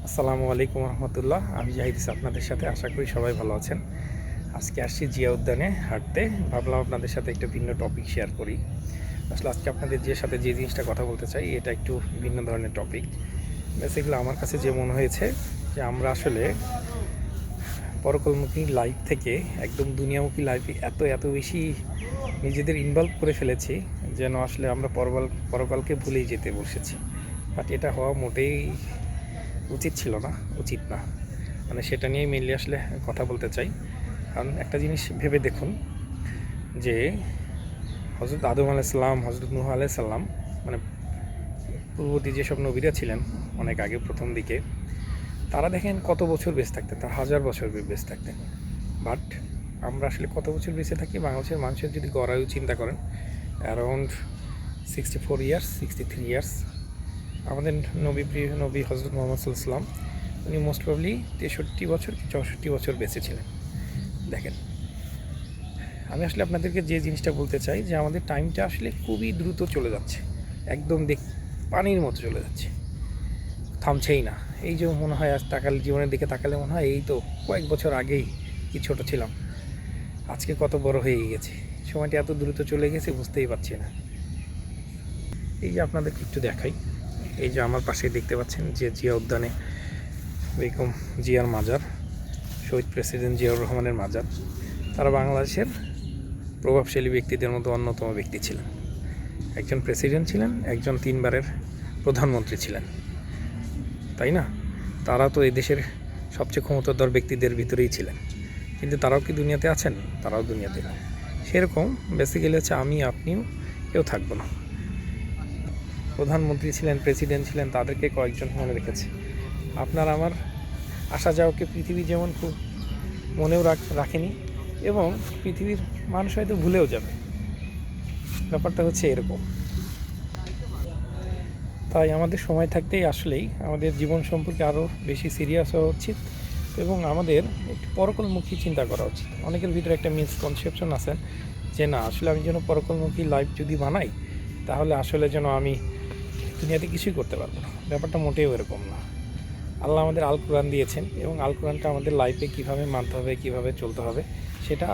আসসালামু আলাইকুম রহমতুল্লাহ। আমি জাহিদ আপনাদের সাথে, আশা করি সবাই ভালো আছেন। আজকে আসছি জিয়া উদ্যানে হাঁটতে। ভাবলাম আপনাদের সাথে একটা ভিন্ন টপিক শেয়ার করি। আসলে আজকে আপনাদের সাথে যে জিনিসটা কথা বলতে চাই, এটা একটু ভিন্ন ধরনের টপিক। বেসিক্যালি আমার কাছে যে মনে হয়েছে যে আমরা আসলে পরকলমুখী লাইফ থেকে একদম দুনিয়ামুখী লাইফে এত এত বেশি নিজেদের ইনভলভ করে ফেলেছি যেন আসলে আমরা পরকালকে ভুলেই যেতে বসেছি। বাট এটা হওয়া মোটেই উচিত ছিল না, উচিত না। মানে সেটা নিয়েই মেনলি আসলে কথা বলতে চাই। কারণ একটা জিনিস ভেবে দেখুন যে হজরত আদম আলাইসাল্লাম, হজরত নূহ আলাইসাল্লাম, মানে পূর্ববর্তী যেসব নবীরা ছিলেন অনেক আগে প্রথম দিকে, তারা দেখেন কত বছর বেঁচে থাকতেন, তার 1000 বছর বেঁচে থাকতেন। বাট আমরা আসলে কত বছর বেঁচে থাকি? বাংলাদেশের মানুষের যদি গড়ায়ু চিন্তা করেন, অ্যারাউন্ড 64 ইয়ার্স, 63 ইয়ার্স। আমাদের প্রিয় নবী হজরত মোহাম্মদ সাল্লাল্লাহু, উনি মোস্ট প্রবলি 63 বছর কি 64 বছর বেঁচে ছিলেন। দেখেন, আমি আসলে আপনাদেরকে যে জিনিসটা বলতে চাই যে আমাদের টাইমটা আসলে খুবই দ্রুত চলে যাচ্ছে, একদম পানির মতো চলে যাচ্ছে, থামছেই না। এই যে মনে হয় আজ জীবনের দিকে তাকালে মনে হয় এই তো কয়েক বছর আগেই কি ছোট ছিলাম, আজকে কত বড় হয়ে গেছে। সময়টা এত দ্রুত চলে গেছে, বুঝতেই পারছি না। এই যে আপনাদেরকে একটু দেখাই, এই যে আমার পাশে দেখতে পাচ্ছেন যে জিয়া উদ্যানে বেগম জিয়ার মাজার, শহীদ প্রেসিডেন্ট জিয়াউর রহমানের মাজার। তারা বাংলাদেশের প্রভাবশালী ব্যক্তিদের মধ্যে অন্যতম ব্যক্তি ছিলেন। একজন প্রেসিডেন্ট ছিলেন, একজন 3 বারের প্রধানমন্ত্রী ছিলেন, তাই না? তারা তো এই দেশের সবচেয়ে ক্ষমতাধর ব্যক্তিদের ভিতরেই ছিলেন। কিন্তু তারাও কি দুনিয়াতে আছেন? তারাও দুনিয়াতে নেই। সেরকম বেসিক্যালি হচ্ছে আমি আপনিও কেউ থাকবো না। প্রধানমন্ত্রী ছিলেন, প্রেসিডেন্ট ছিলেন, তাদেরকে কয়েকজন মনে রেখেছে। আপনার আমার আসা যাওয়াকে পৃথিবী যেমন খুব মনেও রাখেনি, এবং পৃথিবীর মানুষ হয়তো ভুলেও যাবে। ব্যাপারটা হচ্ছে এরকম। তাই আমাদের সময় থাকতেই আসলেই আমাদের জীবন সম্পর্কে আরও বেশি সিরিয়াস হওয়া উচিত, এবং আমাদের একটু পরকলমুখী চিন্তা করা উচিত। অনেকের ভিতরে একটা মিসকনসেপশন আছে যে না, আসলে আমি যেন পরকলমুখী লাইফ যদি বানাই, তাহলে আসলে যেন আমি দুনিয়াতে কিছুই করতে পারবো না। ব্যাপারটা মোটেও এরকম না। আল্লাহ আমাদের আল কোরআন দিয়েছেন, এবং আল কোরআনটা আমাদের লাইফে কীভাবে মানতে হবে, কীভাবে চলতে হবে, সেটা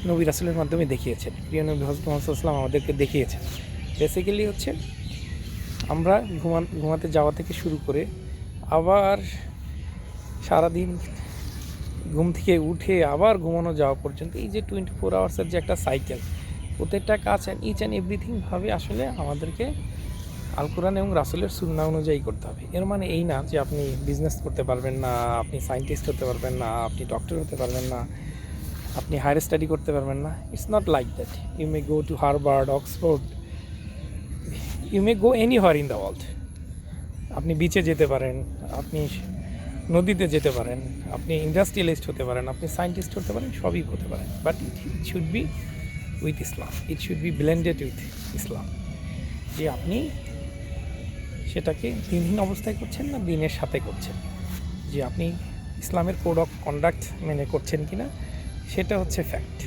নবী রাসূলের মাধ্যমে দেখিয়েছেন। প্রিয় নবী হজরত মুহাম্মদ সাল্লাল্লাহু আলাইহি ওয়াসাল্লাম আমাদেরকে দেখিয়েছেন। বেসিক্যালি হচ্ছে আমরা ঘুমাতে যাওয়া থেকে শুরু করে আবার সারাদিন ঘুম থেকে উঠে আবার ঘুমানো যাওয়া পর্যন্ত, এই যে 24 আওয়ার্সের যে একটা সাইকেল, প্রত্যেকটা কাজ ইচ অ্যান্ড এভরিথিংভাবে আসলে আমাদেরকে আল কোরআন এবং রাসূলের সুন্নাহ অনুযায়ী করতে হবে। এর মানে এই না যে আপনি বিজনেস করতে পারবেন না, আপনি সায়েন্টিস্ট হতে পারবেন না, আপনি ডক্টর হতে পারবেন না, আপনি হায়ার স্টাডি করতে পারবেন না। It's not like that. You may go to Harvard, Oxford, you may go anywhere in the world. আপনি বিচে যেতে পারেন, আপনি নদীতে যেতে পারেন, আপনি ইন্ডাস্ট্রিয়ালিস্ট হতে পারেন, আপনি সায়েন্টিস্ট হতে পারেন, সবই হতে পারেন। But it should be with Islam, it should be blended with Islam. যে আপনি সেটাকে দিনহীন অবস্থায় করছেন না দিনের সাথে করছেন, যে আপনি ইসলামের কোড অফ কন্ডাক্ট মেনে করছেন কিনা, সেটা হচ্ছে ফ্যাক্ট।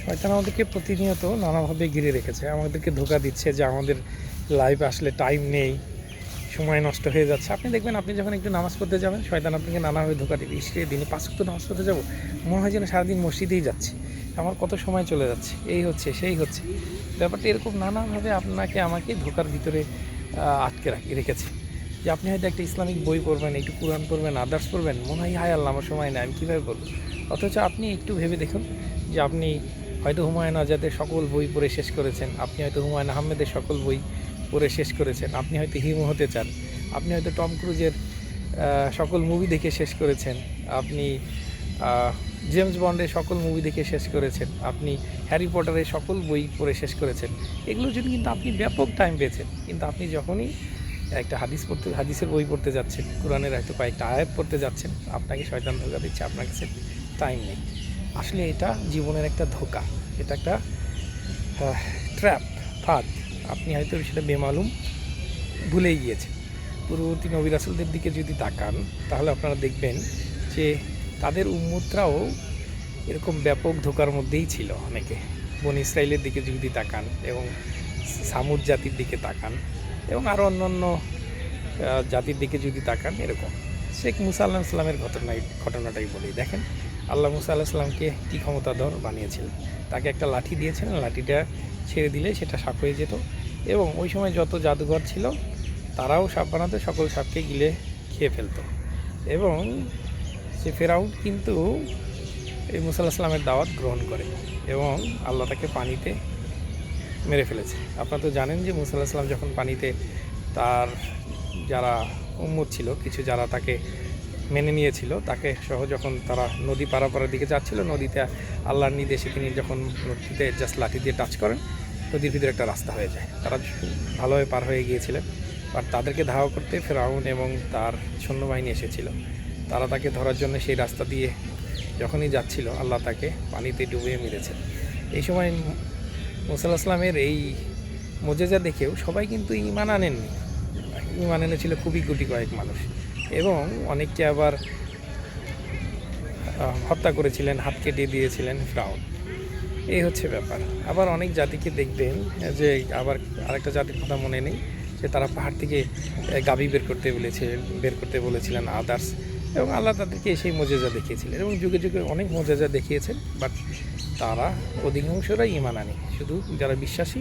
শয়তান আমাদেরকে প্রতিনিয়ত নানাভাবে ঘিরে রেখেছে, আমাদেরকে ধোঁকা দিচ্ছে যে আমাদের লাইফে আসলে টাইম নেই, সময় নষ্ট হয়ে যাচ্ছে। আপনি দেখবেন, আপনি যখন একটু নামাজ পড়তে যাবেন, শয়তান আপনাকে নানাভাবে ধোঁকা দেবে। ইসরে দিনে 5 ওয়াক্ত নামাজ পড়তে যাবো, মনে হয় যেন সারাদিন মসজিদেই যাচ্ছে, আমার কত সময় চলে যাচ্ছে, এই হচ্ছে সেই হচ্ছে। ব্যাপারটা এরকম নানাভাবে আপনাকে আমাকে ধোঁকার ভিতরে আটকে রেখেছে। যে আপনি হয়তো একটা ইসলামিক বই পড়বেন, একটু কোরআন পড়বেন, আদার্স পড়বেন, মনে হয় হায় আল্লাহ আমার সময় নেই, আমি কীভাবে পড়বো। অথচ আপনি একটু ভেবে দেখুন যে আপনি হয়তো হুমায়ুন আজাদের সকল বই পড়ে শেষ করেছেন, আপনি হয়তো হুমায়ুন আহমেদের সকল বই পড়ে শেষ করেছেন, আপনি হয়তো হিমো হতে চান, আপনি হয়তো টম ক্রুজের সকল মুভি দেখে শেষ করেছেন, আপনি জেমস বন্ডের সকল মুভি দেখে শেষ করেছেন, আপনি হ্যারি পটারের সকল বই পড়ে শেষ করেছেন। এগুলোর জন্য কিন্তু আপনি ব্যাপক টাইম পেয়েছেন। কিন্তু আপনি যখনই একটা হাদিসের বই পড়তে যাচ্ছেন, কোরআনের হয়তো কয়েকটা আয়াত পড়তে যাচ্ছেন, আপনাকে শয়তান ধোঁকা দিচ্ছে, আপনার কাছে টাইম নেই। আসলে এটা জীবনের একটা ধোঁকা, এটা একটা ট্র্যাপ, ফাঁদ। আপনি হয়তো সেটা বেমালুম ভুলেই গিয়েছেন। পূর্ববর্তী নবী রাসূলদের দিকে যদি তাকান, তাহলে আপনারা দেখবেন যে তাদের উম্মতরাও এরকম ব্যাপক ধোঁকার মধ্যেই ছিল অনেকে। বনী ইসরাইলের দিকে যদি তাকান, এবং সামুদ জাতির দিকে তাকান, এবং আরও অন্যান্য জাতির দিকে যদি তাকান এরকম। শেখ মুসা আল্লাহ সাল্লামের ঘটনাটাই বলি। দেখেন আল্লাহ মুসা আল্লাহ সাল্লামকে কী ক্ষমতাধর বানিয়েছিলেন। তাকে একটা লাঠি দিয়েছিলেন, লাঠিটা ছেড়ে দিলে সেটা সাপ হয়ে যেত, এবং ওই সময় যত জাদুঘর ছিল তারাও সাপ বানাতে সকল সাপকে গিলে খেয়ে ফেলতো। এবং সে ফেরাউন কিন্তু এই মুসা আল্লাহ সাল্লামের দাওয়াত গ্রহণ করে এবং আল্লাহ তাকে পানিতে মেরে ফেলেছে। আপনারা তো জানেন যে মুসা আল্লাহ সাল্লাম যখন পানিতে, তার যারা উম্মত ছিল কিছু, যারা তাকে মেনে নিয়েছিল, তাকে সহ যখন তারা নদী পারাপারের দিকে যাচ্ছিল, নদীতে আল্লাহর নির্দেশে তিনি যখন নদীতে জাস্ট লাঠি দিয়ে টাচ করেন, নদীর ভিতরে একটা রাস্তা হয়ে যায়। তারা ভালোভাবে পার হয়ে গিয়েছিলেন, বাট তাদেরকে ধাওয়া করতে ফেরাউন এবং তার সৈন্যবাহিনী এসেছিল। তারা তাকে ধরার জন্য সেই রাস্তা দিয়ে যখনই যাচ্ছিল, আল্লাহ তাকে পানিতে ডুবিয়ে মেরেছে। এই সময় মুসা আলাইহিস সালামের এই মুজিজা দেখেও সবাই কিন্তু ঈমান আনেননি। ঈমান এনেছিল খুবই গুটি কয়েক মানুষ, এবং অনেককে আবার হত্যা করেছিলেন, হাত কেটে দিয়েছিলেন ফেরাউন। এই হচ্ছে ব্যাপার। আবার অনেক জাতিকে দেখবেন যে, আবার আরেকটা জাতির কথা মনে নেই, যে তারা পাহাড় থেকে গাভী বের করতে বলেছিলেন আদার্স, এবং আল্লাহ তাদেরকে সেই মুজিজা দেখিয়েছিলেন, এবং যুগে যুগে অনেক মুজিজা দেখিয়েছেন। বাট তারা অধিকাংশরাই ঈমান আনে। শুধু যারা বিশ্বাসী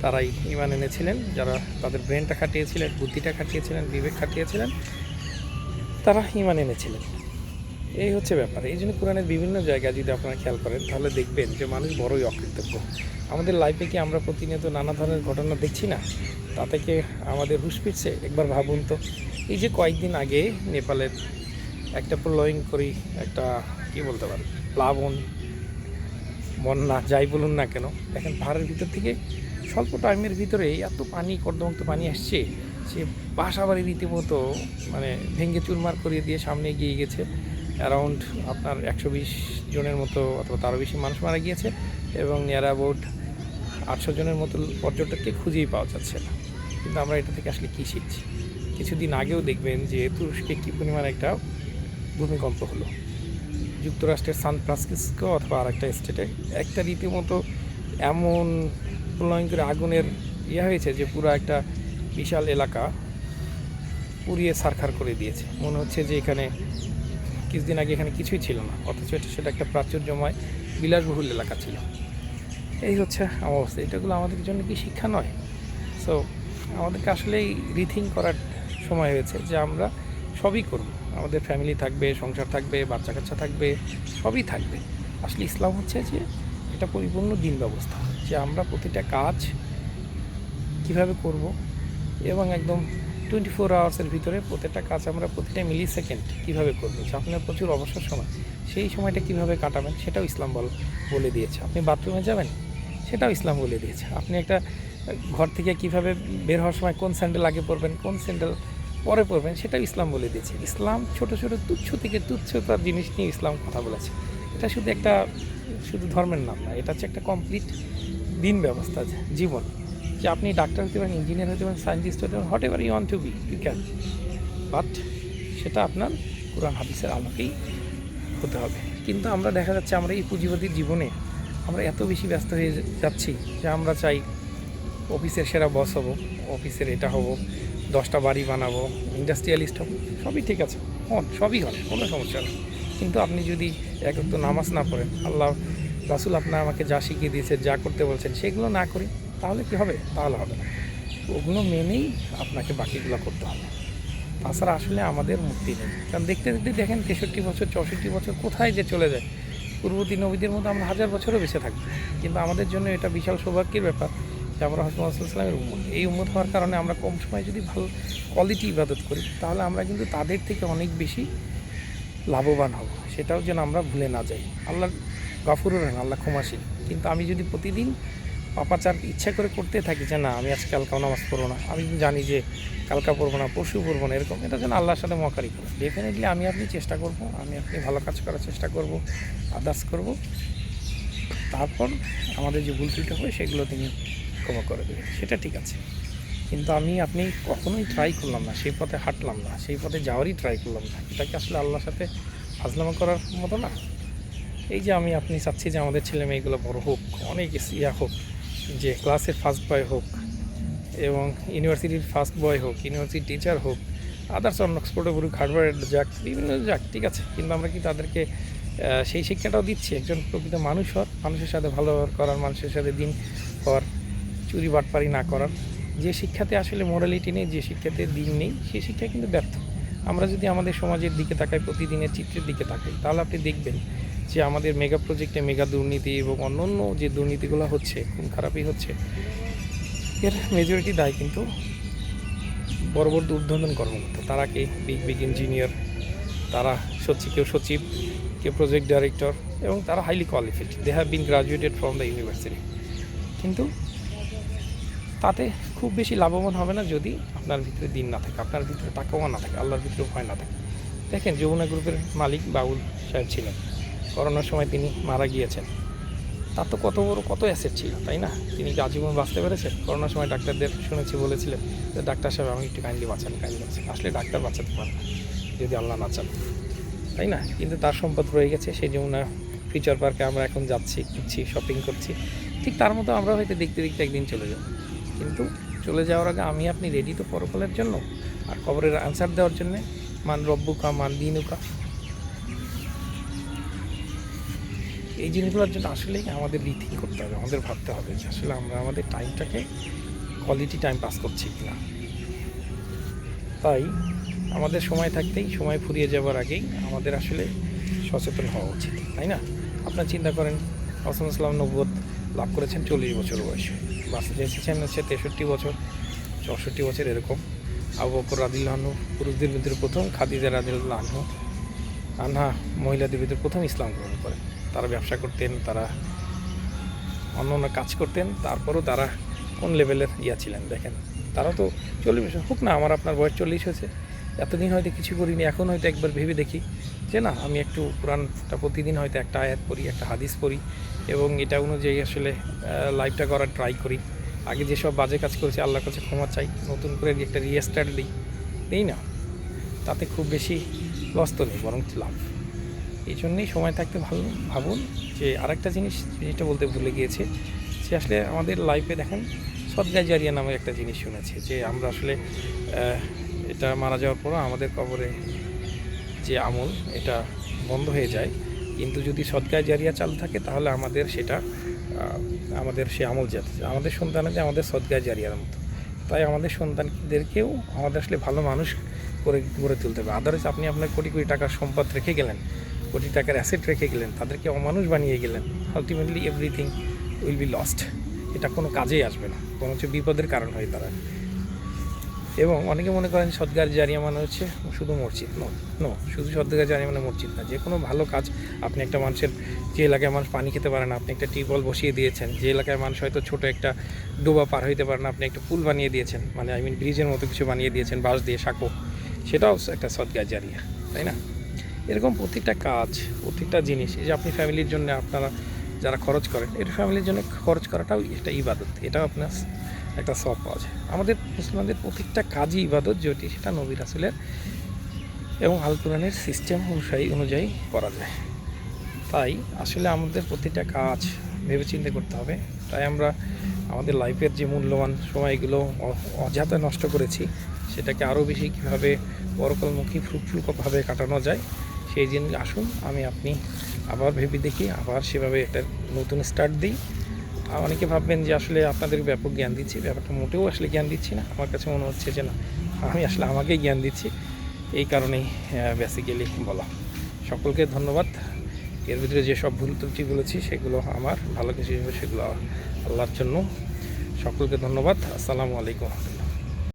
তারাই ঈমান এনেছিলেন, যারা তাদের ব্রেনটা খাটিয়েছিলেন, বুদ্ধিটা খাটিয়েছিলেন, বিবেক খাটিয়েছিলেন, তারা ঈমান এনেছিলেন। এই হচ্ছে ব্যাপার। এই জন্য কোরআনের বিভিন্ন জায়গায় যদি আপনারা খেয়াল করেন তাহলে দেখবেন যে মানুষ বড়ই অকৃতজ্ঞ। আমাদের লাইফে কি আমরা প্রতিনিয়ত নানা ধরনের ঘটনা দেখছি না? তা থেকে আমাদের হুঁশ ফিরছে? একবার ভাবুন তো, এই যে কয়েকদিন আগে নেপালের একটা প্রলয়ঙ্করী একটা কী বলতে পারে প্লাবন, বন্যা যাই বলুন না কেন, দেখেন পাহাড়ের ভিতর থেকে স্বল্প টাইমের ভিতরে এত পানি, কর্দমাক্ত পানি আসছে, সে বাসাবাড়ি রীতিমতো মানে ভেঙে চুরমার করিয়ে দিয়ে সামনে এগিয়ে গেছে। অ্যারাউন্ড আপনার 120 জনের মতো অথবা তারও বেশি মানুষ মারা গিয়েছে, এবং নিয়ার অ্যাবাউট 800 জনের মতো পর্যটককে খুঁজেই পাওয়া যাচ্ছে না। কিন্তু আমরা এটা থেকে আসলে কী শিখছি? কিছুদিন আগেও দেখবেন যে তুরস্কে কী পরিমাণ একটা ভূমিকম্প হলো। যুক্তরাষ্ট্রের সান ফ্রান্সিসকো অথবা আরেকটা স্টেটে একটা রীতিমতো এমন প্রলয়ঙ্কর আগুনের হয়েছে যে পুরো একটা বিশাল এলাকা পুড়িয়ে ছারখার করে দিয়েছে। মনে হচ্ছে যে এখানে কিছুদিন আগে এখানে কিছুই ছিল না, অথচ সেটা একটা প্রাচুর্যময় বিলাসবহুল এলাকা ছিল। এই হচ্ছে আমার অবস্থা। এটাগুলো আমাদের জন্য কি শিক্ষা নয়? সো আমাদেরকে আসলেই রিথিঙ্ক করার সময় হয়েছে যে আমরা সবই করব। আমাদের ফ্যামিলি থাকবে, সংসার থাকবে, বাচ্চা কাচ্চা থাকবে, সবই থাকবে। আসলে ইসলাম হচ্ছে যে এটা পরিপূর্ণ দিন ব্যবস্থা, যে আমরা প্রতিটা কাজ কিভাবে করব, এবং একদম 24 আওয়ার্সের ভিতরে প্রত্যেকটা কাজ আমরা প্রতিটা মিলি সেকেন্ড কীভাবে করবো। যে আপনার প্রচুর অবসর সময়, সেই সময়টা কীভাবে কাটাবেন সেটাও ইসলাম বলে দিয়েছে। আপনি বাথরুমে যাবেন, সেটাও ইসলাম বলে দিয়েছে। আপনি একটা ঘর থেকে কিভাবে বের হওয়ার সময় কোন স্যান্ডেল আগে পরবেন, কোন স্যান্ডেল পরে পরবেন, সেটাও ইসলাম বলে দিয়েছে। ইসলাম ছোটো ছোটো তুচ্ছ থেকে তুচ্ছতার জিনিস নিয়ে ইসলাম কথা বলেছে। এটা শুধু ধর্মের নাম না, এটা হচ্ছে একটা কমপ্লিট দিন ব্যবস্থা, জীবন। যে আপনি ডাক্তার হতে পারেন, ইঞ্জিনিয়ার হতে পারেন, সায়েন্টিস্ট হতে পারেন, whatever you want to be, you can, but সেটা আপনার কোরআন হাদিসের আলোকেই হতে হবে। কিন্তু আমরা দেখা যাচ্ছে আমরা এই পুঁজিবাদীর জীবনে আমরা এত বেশি ব্যস্ত হয়ে যাচ্ছি যে আমরা চাই অফিসের সেরা বস হব, অফিসের এটা হব, 10টা বাড়ি বানাবো, ইন্ডাস্ট্রিয়ালিস্ট হব, সবই ঠিক আছে, সবই হন, কোনো সমস্যা নেই। কিন্তু আপনি যদি এক তো নামাজ না পড়েন, আল্লাহ রাসূল আমাকে যা শিখিয়ে দিয়েছে, যা করতে বলছেন সেগুলো না করি, তাহলে কি হবে? তাহলে হবে না। ওগুলো মেনেই আপনাকে বাকিগুলো করতে হবে। তাছাড়া আসলে আমাদের মুক্তি নেই। কারণ দেখতে দেখতে দেখেন 63 বছর 64 বছর কোথায় যে চলে যায়। পূর্ববর্তী নবীদের মধ্যে আমরা 1000 বছরও বেঁচে থাকবো, কিন্তু আমাদের জন্য এটা বিশাল সৌভাগ্যের ব্যাপার যে আমরা হযরত মুহাম্মদ সাল্লাল্লাহু আলাইহি ওয়াসাল্লামের উম্মত। এই উম্মত হওয়ার কারণে আমরা কম সময়ে যদি ভালো কোয়ালিটি ইবাদত করি, তাহলে আমরা কিন্তু তাদের থেকে অনেক বেশি লাভবান হব। সেটাও যেন আমরা ভুলে না যাই। আল্লাহ গফুরুর রহিম, আল্লাহ ক্ষমাশীল। কিন্তু আমি যদি প্রতিদিন পাপাচার ইচ্ছা করে করতে থাকি যে না আমি আজকে কালকাও নামাজ পড়বো না, আমি জানি যে কালকা পড়বো না, পরশু পড়বো না, এরকম, এটা যেন আল্লাহর সাথে মকারি করে। ডেফিনেটলি আমি আপনি চেষ্টা করব, আমি আপনি ভালো কাজ করার চেষ্টা করব, আদার্স করব, তারপর আমাদের যে ভুল ত্রুটি হবে সেগুলো তিনি ক্ষমা করে দেবেন, সেটা ঠিক আছে। কিন্তু আমি আপনি কখনোই ট্রাই করলাম না, সেই পথে হাঁটলাম না, সেই পথে যাওয়ারই ট্রাই করলাম না, এটা কি আসলে আল্লাহর সাথে ফাজলামো করার মতো না? এই যে আমি আপনি চাচ্ছি যে আমাদের ছেলে মেয়েগুলো বড় হোক, অনেক হোক, যে ক্লাসের ফার্স্ট বয় হোক, এবং ইউনিভার্সিটির ফার্স্ট বয় হোক, ইউনিভার্সিটির টিচার হোক, আদার্স অন অক্সফোর্ডে পড়ুক, হার্ভার্ড যাক, বিভিন্ন যাক, ঠিক আছে, কিন্তু আমরা কি তাদেরকে সেই শিক্ষাটাও দিচ্ছি একজন প্রকৃত মানুষ হওয়ার, মানুষের সাথে ভালো ব্যবহার করার, মানুষের সাথে দিন হওয়ার, চুরি বাটপারি না করার? যে শিক্ষাতে আসলে মোরালিটি নেই, যে শিক্ষাতে দিন নেই, সেই শিক্ষা কিন্তু ব্যর্থ। আমরা যদি আমাদের সমাজের দিকে তাকাই, প্রতিদিনের চিত্রের দিকে তাকাই, তাহলে আপনি দেখবেন যে আমাদের মেগা প্রজেক্টে মেগা দুর্নীতি এবং অন্য যে দুর্নীতিগুলো হচ্ছে, খুব খারাপই হচ্ছে, এর মেজরিটি দায় কিন্তু বড় বড় ঊর্ধ্বতন কর্মকর্তা। তারা কে? বিগ বিগ ইঞ্জিনিয়ার, তারা কেউ সচিব, কেউ প্রজেক্ট ডাইরেক্টর, এবং তারা highly qualified, they have been graduated from the university. কিন্তু তাতে খুব বেশি লাভবান হবে না যদি আপনার ভিতরে দিন না থাকে, আপনার ভিতরে তাকাওয়া না থাকে, আল্লাহর ভিতরে ভয় না থাকে। দেখেন, যমুনা গ্রুপের মালিক বাউল সাহেব ছিলেন, করোনার সময় তিনি মারা গিয়েছেন। তার তো কত অ্যাসেট ছিল, তাই না? তিনি কি আজীবন বাঁচতে পেরেছেন? করোনার সময় ডাক্তারদের শুনেছি বলেছিলেন যে ডাক্তার সাহেব আমাকে একটু কাইন্ডলি বাঁচান। আসলে ডাক্তার বাঁচাতে পারে না যদি আল্লাহ না চান, তাই না? কিন্তু তার সম্পদ রয়ে গেছে, সেই যমুনা ফিউচার পার্কে আমরা এখন যাচ্ছি, ঘুরছি, শপিং করছি। ঠিক তার মতো আমরা হয়তো দেখতে দেখতে একদিন চলে যাব, কিন্তু চলে যাওয়ার আগে আমি আপনি রেডি তো পরকালের জন্য আর কবরের আনসার দেওয়ার জন্যে। মান রব্বুকা মান দিনুকা, এই জিনিসগুলোর জন্য আসলেই আমাদের রিথিং করতে হবে, আমাদের ভাবতে হবে যে আসলে আমরা আমাদের টাইমটাকে কোয়ালিটি টাইম পাস করছি কিনা। তাই আমাদের সময় থাকতেই, সময় ফুরিয়ে যাওয়ার আগেই আমাদের আসলে সচেতন হওয়া উচিত, তাই না? আপনার চিন্তা করেন, রাসূল সাল্লাল্লাহু নবুয়ত লাভ করেছেন 40 বছর বয়সে, বাঁচতে এসেছেন হচ্ছে 63 বছর, 64 বছর এরকম। আবু বকর রাদিয়াল্লাহু আনহু পুরুষদের ভিতরে প্রথম, খাদিজা রাদিয়াল্লাহু আনহা মহিলাদের ভিতরে প্রথম ইসলাম গ্রহণ করেন। তারা ব্যবসা করতেন, তারা অন্য কাজ করতেন, তারপরও তারা কোন লেভেলের ছিলেন দেখেন। তারা তো 40 বছর হোক না, আমার আপনার বয়স 40 হয়েছে, এতদিন হয়তো কিছু করিনি, এখন হয়তো একবার ভেবে দেখি যে না, আমি একটু কোরআনটা প্রতিদিন হয়তো একটা আয়াত পড়ি, একটা হাদিস পড়ি, এবং এটা অনুযায়ী আসলে লাইফটা করার ট্রাই করি। আগে যেসব বাজে কাজ করেছি আল্লাহর কাছে ক্ষমা চাই, নতুন করে একটা রিস্টার্ট দিই না, তাতে খুব বেশি লস তো নেই, বরং লাভ। এই জন্যেই সময় থাকতে ভাবুন। যে আরেকটা জিনিসটা বলতে ভুলে গিয়েছে, যে আসলে আমাদের লাইফে দেখেন সদগায়ে জারিয়া নামে একটা জিনিস শুনেছি, যে আমরা আসলে এটা মারা যাওয়ার পরও আমাদের কবরে যে আমল, এটা বন্ধ হয়ে যায়, কিন্তু যদি সদগায়ে জারিয়া চালু থাকে তাহলে আমাদের সেটা আমাদের সে আমল যাতে আমাদের সন্তানদের আমাদের সদগায়ে জারিয়ার মতো। তাই আমাদের সন্তানদেরকেও আমাদের আসলে ভালো মানুষ করে গড়ে তুলতে হবে। আদারওয়াইজ আপনি আপনার কোটি কোটি টাকার সম্পদ রেখে গেলেন, কোটি টাকার অ্যাসেট রেখে গেলেন, তাদেরকে অমানুষ বানিয়ে গেলেন, ultimately everything will be lost. এটা কোনো কাজেই আসবে না, কোনো হচ্ছে বিপদের কারণ হয়ে দাঁড়ায়। এবং অনেকে মনে করেন সদগায়ে জারিয়া মানে হচ্ছে শুধু মসজিদ। নো, শুধু সদগায়ে জারিয়া মানে মসজিদ না। যে কোনো ভালো কাজ, আপনি একটা মানুষের, যে এলাকায় মানুষ পানি খেতে পারে না, আপনি একটা টিউবওয়েল বসিয়ে দিয়েছেন। যে এলাকায় মানুষ হয়তো ছোটো একটা ডোবা পার হইতে পারে না, আপনি একটা পুল বানিয়ে দিয়েছেন, মানে ব্রিজের মতো কিছু বানিয়ে দিয়েছেন বাঁশ দিয়ে, সাঁকো, সেটাও একটা সদগায়ে জারিয়া, তাই না? এরকম প্রত্যেকটা কাজ, প্রত্যেকটা জিনিস, এই যে আপনি ফ্যামিলির জন্য আপনারা যারা খরচ করেন, এটা ফ্যামিলির জন্য খরচ করাটাও একটা ইবাদত, এটাও আপনার একটা সওয়াব পাওয়া যায়। আমাদের মুসলমানদের প্রত্যেকটা কাজই ইবাদত, যেটি সেটা নবী রাসূলের এবং আল কোরআনের সিস্টেম অনুযায়ী করা যায়। তাই আসলে আমাদের প্রত্যেকটা কাজ ভেবেচিন্তে করতে হবে। তাই আমরা আমাদের লাইফের যে মূল্যবান সময়গুলো অযথা নষ্ট করেছি, সেটাকে আরও বেশি কীভাবে পরকালমুখী ফ্রুটফুলভাবে কাটানো যায়, সেই জন্য আসুন আমি আপনি আবার ভেবে দেখি, আবার সেভাবে একটা নতুন স্টার্ট দিই। অনেকে ভাববেন যে আসলে আপনাদের ব্যাপক জ্ঞান দিচ্ছি, ব্যাপারটা মোটেও আসলে জ্ঞান দিচ্ছি না। আমার কাছে মনে হচ্ছে যে না, আমি আসলে আমাকেই জ্ঞান দিচ্ছি, এই কারণেই বেসিক্যালি বলা। সকলকে ধন্যবাদ। এর ভিতরে যেসব ভুল ত্রুটি বলেছি সেগুলো আমার ভালো কিছু হিসেবে, সেগুলো আল্লাহর জন্য। সকলকে ধন্যবাদ। আসসালামু আলাইকুম।